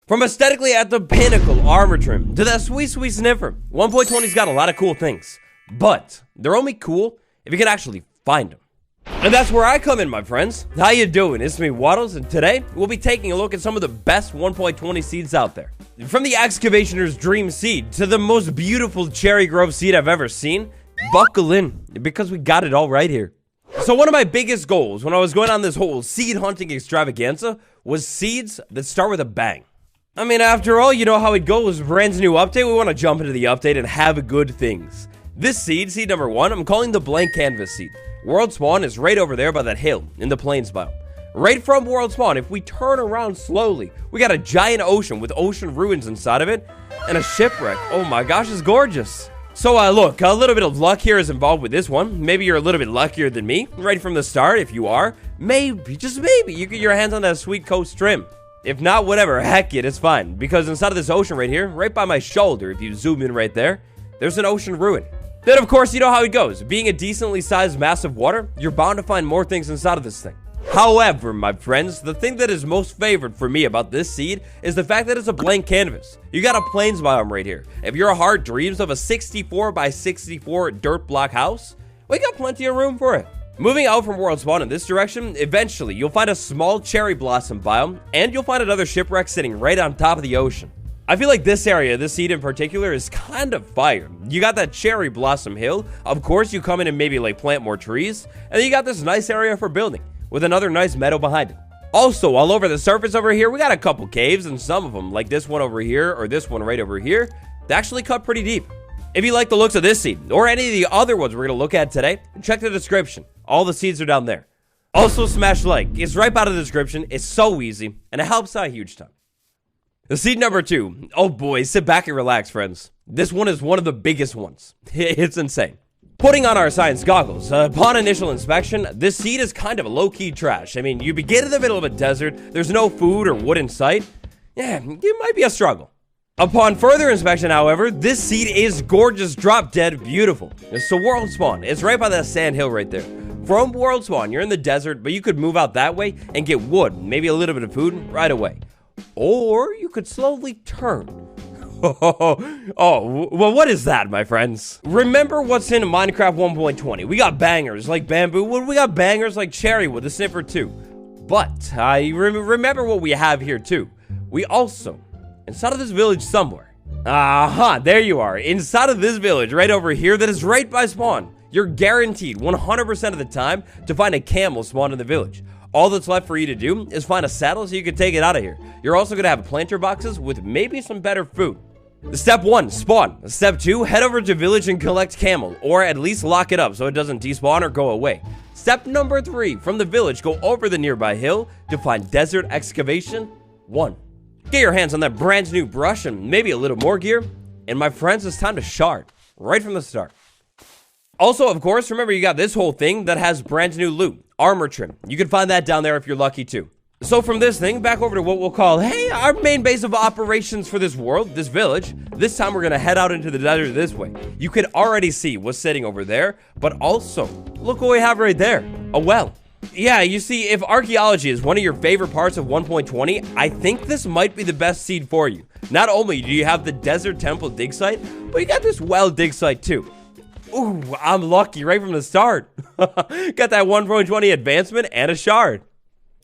From aesthetically at the pinnacle armor trim to that sweet sniffer, 1.20's got a lot of cool things, but they're only cool if you can actually find them. And that's where I come in, my friends. How you doing? It's me, Waddles, and today we'll be taking a look at some of the best 1.20 seeds out there. From the excavationer's dream seed to the most beautiful cherry grove seed I've ever seen, buckle in because we got it all right here. So one of my biggest goals when I was going on this whole seed hunting extravaganza was seeds that start with a bang. I mean, after all, you know how it goes. Brand new update, we want to jump into the update and have good things. This seed number 1, I'm calling the blank canvas seed. World spawn is right over there by that hill in the plains biome. Right from world spawn, if we turn around slowly, we got a giant ocean with ocean ruins inside of it and a shipwreck. Oh my gosh, it's gorgeous. So look, a little bit of luck here is involved with this one. Maybe you're a little bit luckier than me right from the start. If you are, maybe, just maybe, you get your hands on that sweet coast trim. If not, whatever, heck it, it's fine. Because inside of this ocean right here, right by my shoulder, if you zoom in right there, there's an ocean ruin. Then, of course, you know how it goes. Being a decently sized mass of water, you're bound to find more things inside of this thing. However, my friends, the thing that is most favored for me about this seed is the fact that it's a blank canvas. You got a plains biome right here. If your heart dreams of a 64 by 64 dirt block house, we got plenty of room for it. Moving out from world spawn in this direction, eventually you'll find a small cherry blossom biome, and you'll find another shipwreck sitting right on top of the ocean. I feel like this area, this seed in particular, is kind of fire. You got that cherry blossom hill. Of course, you come in and maybe like plant more trees, and then you got this nice area for building with another nice meadow behind it. Also, all over the surface over here, we got a couple caves, and some of them, like this one over here or this one right over here, they actually cut pretty deep. If you like the looks of this seed or any of the other ones we're going to look at today, check the description. All the seeds are down there. Also, smash like. It's right out of the description. It's so easy, and it helps out a huge ton. The seed number 2. Oh boy, sit back and relax, friends. This one is one of the biggest ones. It's insane. Putting on our science goggles, upon initial inspection, this seed is kind of a low-key trash. I mean, you begin in the middle of a desert, there's no food or wood in sight. Yeah, it might be a struggle. Upon further inspection, however, this seed is gorgeous, drop dead beautiful. So world spawn, it's right by that sand hill right there. From world spawn, you're in the desert, but you could move out that way and get wood, maybe a little bit of food right away. Or you could slowly turn. Oh, well, what is that, my friends? Remember what's in Minecraft 1.20. We got bangers like bamboo wood. We got bangers like cherry wood, the sniffer too. But I remember what we have here too. We also, inside of this village somewhere. There you are. Inside of this village right over here that is right by spawn. You're guaranteed 100% of the time to find a camel spawned in the village. All that's left for you to do is find a saddle so you can take it out of here. You're also going to have planter boxes with maybe some better food. Step 1, spawn. Step 2, head over to village and collect camel, or at least lock it up so it doesn't despawn or go away. Step number 3, from the village, go over the nearby hill to find desert excavation 1. Get your hands on that brand new brush and maybe a little more gear. And my friends, it's time to shard right from the start. Also, of course, remember you got this whole thing that has brand new loot, armor trim. You can find that down there if you're lucky too. So from this thing, back over to what we'll call, hey, our main base of operations for this world, this village. This time we're going to head out into the desert this way. You can already see what's sitting over there, but also, look what we have right there, a well. Yeah, you see, if archaeology is one of your favorite parts of 1.20, I think this might be the best seed for you. Not only do you have the desert temple dig site, but you got this well dig site too. Ooh, I'm lucky right from the start. Got that 1.20 advancement and a shard.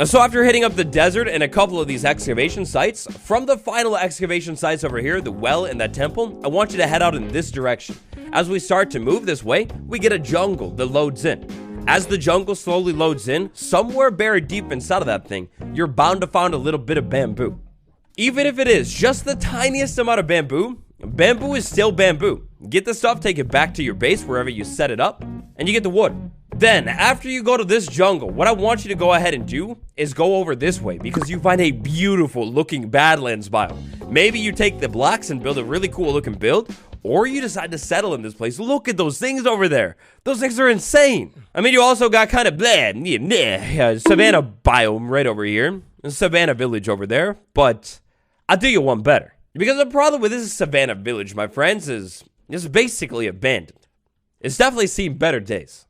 So after hitting up the desert and a couple of these excavation sites, from the final excavation sites over here, the well and that temple, I want you to head out in this direction. As we start to move this way, we get a jungle that loads in. As the jungle slowly loads in, somewhere buried deep inside of that thing, you're bound to find a little bit of bamboo. Even if it is just the tiniest amount of bamboo, bamboo is still bamboo. Get the stuff, take it back to your base wherever you set it up, and you get the wood. Then, after you go to this jungle, what I want you to go ahead and do is go over this way because you find a beautiful looking Badlands biome. Maybe you take the blocks and build a really cool looking build, or you decide to settle in this place. Look at those things over there. Those things are insane. I mean, you also got kind of savanna biome right over here, savanna village over there, but I'll do you one better. Because the problem with this savanna village, my friends, is it's basically abandoned. It's definitely seen better days.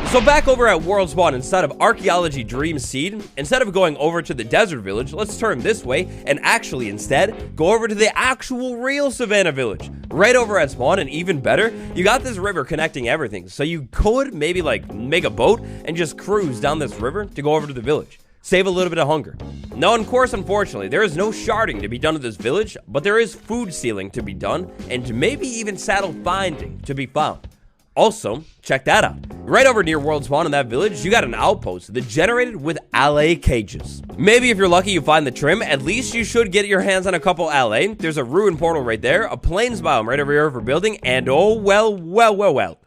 So back over at World Spawn, instead of Archaeology Dream Seed, instead of going over to the desert village, let's turn this way and actually instead go over to the actual real Savannah village. Right over at Spawn, and even better, you got this river connecting everything. So you could maybe like make a boat and just cruise down this river to go over to the village. Save a little bit of hunger. Now, of course, unfortunately, there is no sharding to be done at this village, but there is food stealing to be done, and maybe even saddle finding to be found. Also, check that out. Right over near World Spawn in that village, you got an outpost that's generated with LA cages. Maybe if you're lucky you find the trim, at least you should get your hands on a couple LA. There's a ruin portal right there, a plains biome right over here for building, and oh, well.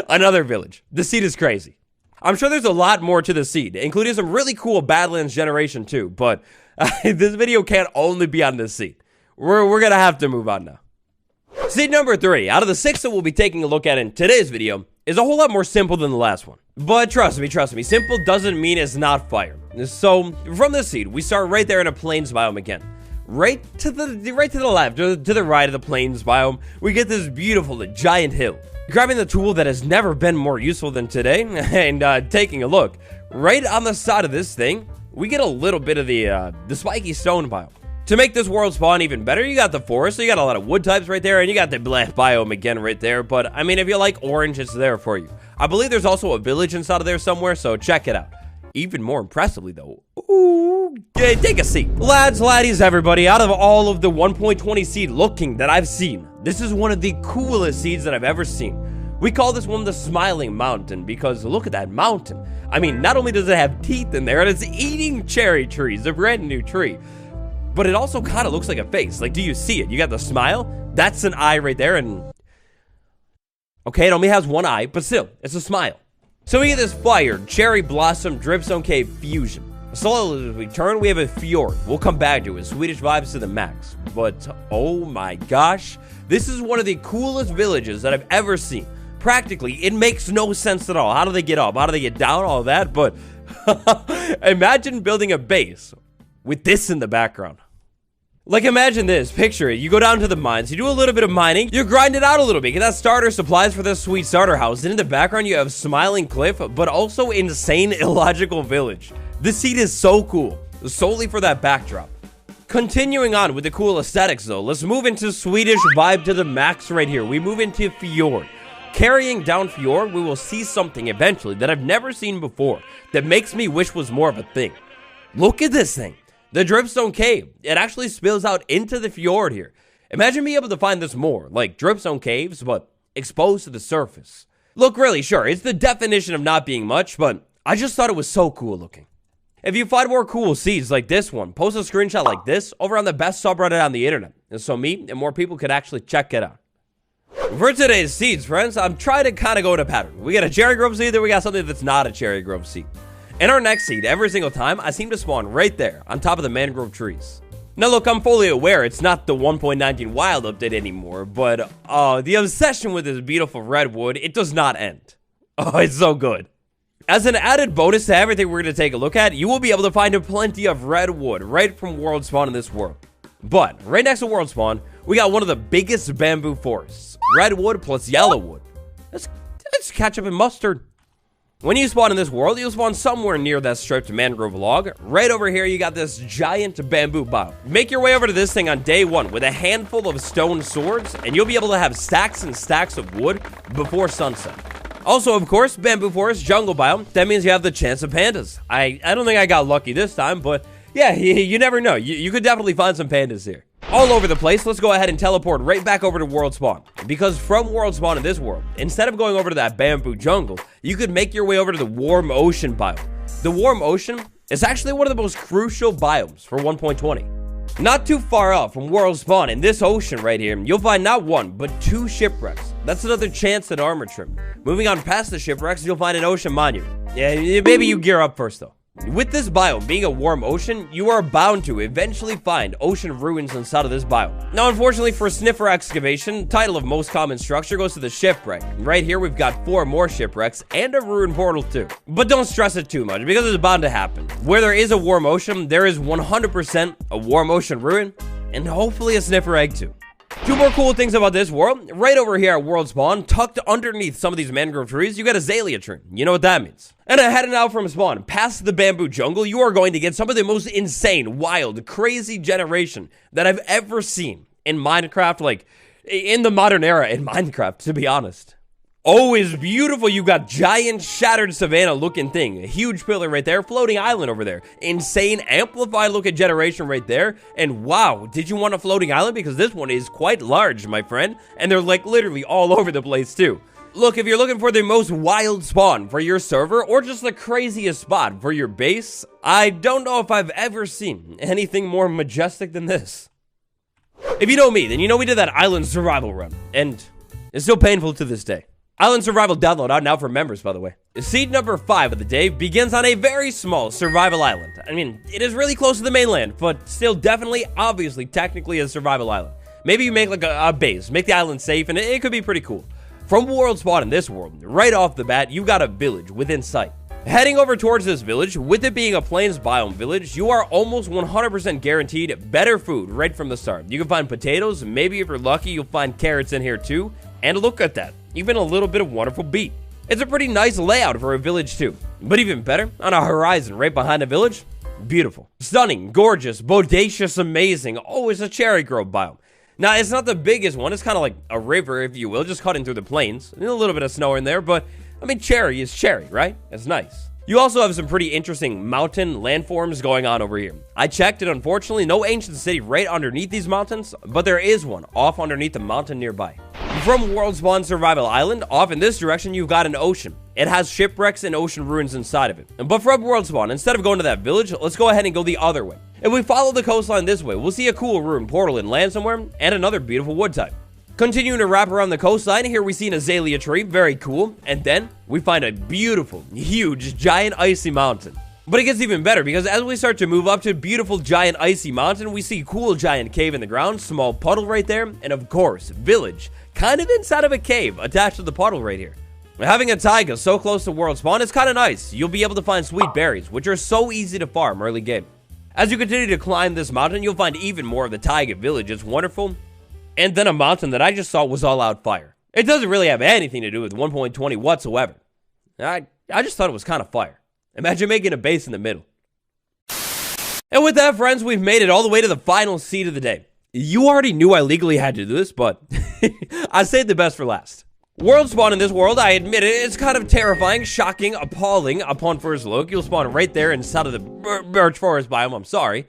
Another village. The seed is crazy. I'm sure there's a lot more to the seed, including some really cool Badlands generation too, but this video can't only be on this seed. We're gonna have to move on now. Seed number 3, out of the 6 that we'll be taking a look at in today's video, is a whole lot more simple than the last one. But trust me, simple doesn't mean it's not fire. So, from this seed, we start right there in a plains biome again. Right to the left, to the right of the plains biome, we get this beautiful giant hill. Grabbing the tool that has never been more useful than today, and taking a look, right on the side of this thing, we get a little bit of the spiky stone biome. To make this world spawn even better, you got the forest, so you got a lot of wood types right there, and you got the black biome again right there, but I mean, if you like orange, it's there for you. I believe there's also a village inside of there somewhere, so check it out. Even more impressively though, ooh, take a seat. Lads, laddies, everybody, out of all of the 1.20 seed looking that I've seen, this is one of the coolest seeds that I've ever seen. We call this one the Smiling Mountain because look at that mountain. I mean, not only does it have teeth in there, and it's eating cherry trees, a brand new tree, but it also kind of looks like a face. Like, do you see it? You got the smile? That's an eye right there, and okay, it only has one eye, but still, it's a smile. So we get this fire, cherry blossom, dripstone cave fusion. Slowly as we turn, we have a fjord. We'll come back to it. Swedish vibes to the max. But oh my gosh, this is one of the coolest villages that I've ever seen. Practically, it makes no sense at all. How do they get up? How do they get down? All that, but imagine building a base with this in the background. Like, imagine this, picture it, you go down to the mines, you do a little bit of mining, you grind it out a little bit, get that starter supplies for this sweet starter house, and in the background you have Smiling Cliff, but also insane illogical village. This seed is so cool, solely for that backdrop. Continuing on with the cool aesthetics though, let's move into Swedish vibe to the max right here. We move into Fjord. Carrying down Fjord, we will see something eventually that I've never seen before, that makes me wish was more of a thing. Look at this thing. The dripstone cave, it actually spills out into the fjord here. Imagine being able to find this more, like dripstone caves, but exposed to the surface. Look, really, sure, it's the definition of not being much, but I just thought it was so cool looking. If you find more cool seeds like this one, post a screenshot like this over on the best subreddit on the internet, and so me and more people could actually check it out. For today's seeds, friends, I'm trying to kind of go in a pattern. We got a cherry grove seed, then we got something that's not a cherry grove seed. In our next seed, every single time, I seem to spawn right there, on top of the mangrove trees. Now look, I'm fully aware it's not the 1.19 wild update anymore, but the obsession with this beautiful redwood, it does not end. Oh, it's so good. As an added bonus to everything we're going to take a look at, you will be able to find plenty of redwood right from World Spawn in this world. But, right next to World Spawn, we got one of the biggest bamboo forests. Redwood plus yellowwood. That's ketchup and mustard. When you spawn in this world, you'll spawn somewhere near that striped mangrove log. Right over here, you got this giant bamboo biome. Make your way over to this thing on day 1 with a handful of stone swords, and you'll be able to have stacks and stacks of wood before sunset. Also, of course, bamboo forest, jungle biome. That means you have the chance of pandas. I don't think I got lucky this time, but yeah, you never know. You could definitely find some pandas here. All over the place, let's go ahead and teleport right back over to World Spawn. Because from World Spawn in this world, instead of going over to that bamboo jungle, you could make your way over to the warm ocean biome. The warm ocean is actually one of the most crucial biomes for 1.20. Not too far off from World Spawn in this ocean right here, you'll find not one, but 2 shipwrecks. That's another chance at armor trim. Moving on past the shipwrecks, you'll find an ocean monument. Yeah, maybe you gear up first though. With this biome being a warm ocean, you are bound to eventually find ocean ruins inside of this biome. Now, unfortunately for sniffer excavation, title of most common structure goes to the shipwreck. Right here, we've got 4 more shipwrecks and a ruin portal too. But don't stress it too much because it's bound to happen. Where there is a warm ocean, there is 100% a warm ocean ruin and hopefully a sniffer egg too. Two more cool things about this world. Right over here at World Spawn, tucked underneath some of these mangrove trees, you got a azalea tree. You know what that means. And heading out from Spawn, past the bamboo jungle, you are going to get some of the most insane, wild, crazy generation that I've ever seen in Minecraft, like, in the modern era in Minecraft, to be honest. Oh, is beautiful. You got giant shattered savanna looking thing. A huge pillar right there. Floating island over there. Insane amplified looking generation right there. And wow, did you want a floating island? Because this one is quite large, my friend. And they're like literally all over the place too. Look, if you're looking for the most wild spawn for your server or just the craziest spot for your base, I don't know if I've ever seen anything more majestic than this. If you know me, then you know we did that island survival run. And it's still painful to this day. Island Survival download out now for members, by the way. Seed number 5 of the day begins on a very small survival island. I mean, it is really close to the mainland, but still definitely, obviously, technically a survival island. Maybe you make like a base, make the island safe, and it could be pretty cool. From World Spawn in this world, right off the bat, you got a village within sight. Heading over towards this village, with it being a plains biome village, you are almost 100% guaranteed better food right from the start. You can find potatoes, maybe if you're lucky, you'll find carrots in here too. And look at that, even a little bit of wonderful beet. It's a pretty nice layout for a village too. But even better, on a horizon right behind the village, beautiful. Stunning, gorgeous, bodacious, amazing. Oh, it's a cherry grove biome. Now, it's not the biggest one. It's kind of like a river, if you will, just cutting through the plains. A little bit of snow in there, but I mean, cherry is cherry, right? It's nice. You also have some pretty interesting mountain landforms going on over here. I checked it, unfortunately, no ancient city right underneath these mountains, but there is one off underneath the mountain nearby. From World Spawn Survival Island, off in this direction, you've got an ocean. It has shipwrecks and ocean ruins inside of it. But from World Spawn, instead of going to that village, let's go ahead and go the other way. If we follow the coastline this way, we'll see a cool ruin portal and land somewhere, and another beautiful wood type. Continuing to wrap around the coastline, here we see an azalea tree, very cool, and then we find a beautiful, huge, giant icy mountain. But it gets even better because as we start to move up to beautiful, giant, icy mountain, we see cool, giant cave in the ground, small puddle right there, and of course, village, kind of inside of a cave attached to the puddle right here. Having a taiga so close to World Spawn is kind of nice. You'll be able to find sweet berries, which are so easy to farm early game. As you continue to climb this mountain, you'll find even more of the taiga village. It's wonderful. And then a mountain that I just saw was all out fire. It doesn't really have anything to do with 1.20 whatsoever. I just thought it was kind of fire. Imagine making a base in the middle. And with that, friends, we've made it all the way to the final seed of the day. You already knew I legally had to do this, but I saved the best for last. World Spawn in this world, I admit it, it's kind of terrifying, shocking, appalling upon first look. You'll spawn right there inside of the birch forest biome, I'm sorry.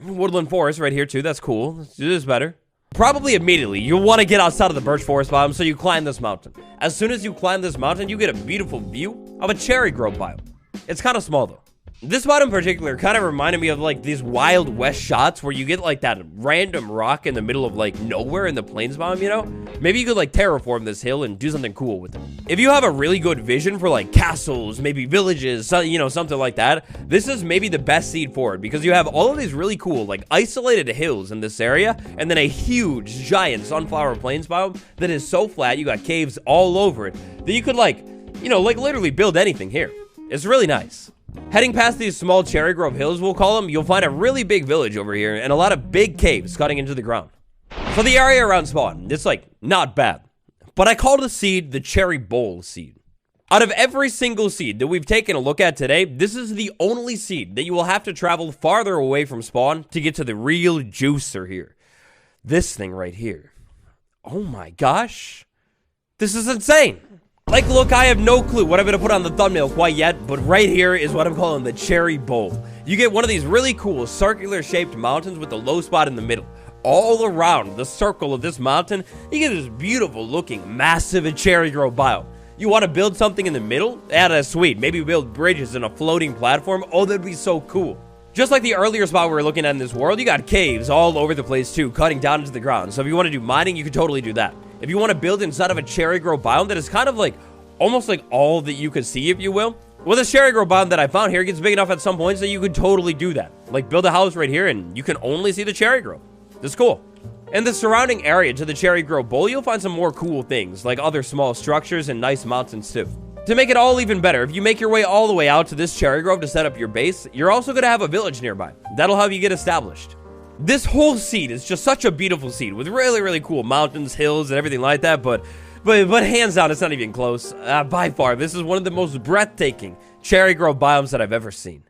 Woodland forest right here too, that's cool. Let's do this better. Probably immediately, you'll want to get outside of the birch forest biome, so you climb this mountain. As soon as you climb this mountain, you get a beautiful view of a cherry grove biome. It's kind of small though. This spot in particular kind of reminded me of like these Wild West shots where you get like that random rock in the middle of like nowhere in the plains biome, you know? Maybe you could like terraform this hill and do something cool with it. If you have a really good vision for like castles, maybe villages, you know, something like that, this is maybe the best seed for it because you have all of these really cool like isolated hills in this area and then a huge giant sunflower plains biome that is so flat, you got caves all over it that you could like, you know, like literally build anything here. It's really nice. Heading past these small cherry grove hills, we'll call them, you'll find a really big village over here and a lot of big caves cutting into the ground. So the area around spawn, it's like not bad. But I call the seed the cherry bowl seed. Out of every single seed that we've taken a look at today, this is the only seed that you will have to travel farther away from spawn to get to the real juicer here. This thing right here. Oh my gosh. This is insane. Like, look, I have no clue what I'm going to put on the thumbnail quite yet, but right here is what I'm calling the cherry bowl. You get one of these really cool circular-shaped mountains with a low spot in the middle. All around the circle of this mountain, you get this beautiful-looking, massive cherry grove biome. You want to build something in the middle? Yeah, that's sweet. Maybe build bridges and a floating platform. Oh, that'd be so cool. Just like the earlier spot we were looking at in this world, you got caves all over the place too, cutting down into the ground. So if you want to do mining, you can totally do that. If you want to build inside of a cherry grove biome that is kind of like, almost like all that you could see, if you will. Well, the cherry grove biome that I found here gets big enough at some points that you could totally do that. Like build a house right here and you can only see the cherry grove. That's cool. In the surrounding area to the cherry grove bowl, you'll find some more cool things, like other small structures and nice mountains too. To make it all even better, if you make your way all the way out to this cherry grove to set up your base, you're also going to have a village nearby. That'll help you get established. This whole seed is just such a beautiful seed with really, really cool mountains, hills, and everything like that. But hands down, it's not even close. By far, this is one of the most breathtaking cherry grove biomes that I've ever seen.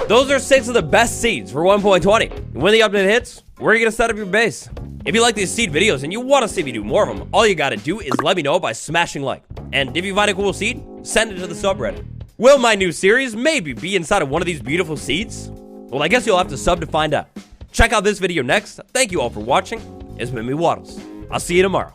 Those are 6 of the best seeds for 1.20. When the update hits, we're gonna set up your base. If you like these seed videos and you want to see me do more of them, all you gotta do is let me know by smashing like. And if you find a cool seed, send it to the subreddit. Will my new series maybe be inside of one of these beautiful seeds? Well, I guess you'll have to sub to find out. Check out this video next. Thank you all for watching. It's been me, Waddles. I'll see you tomorrow.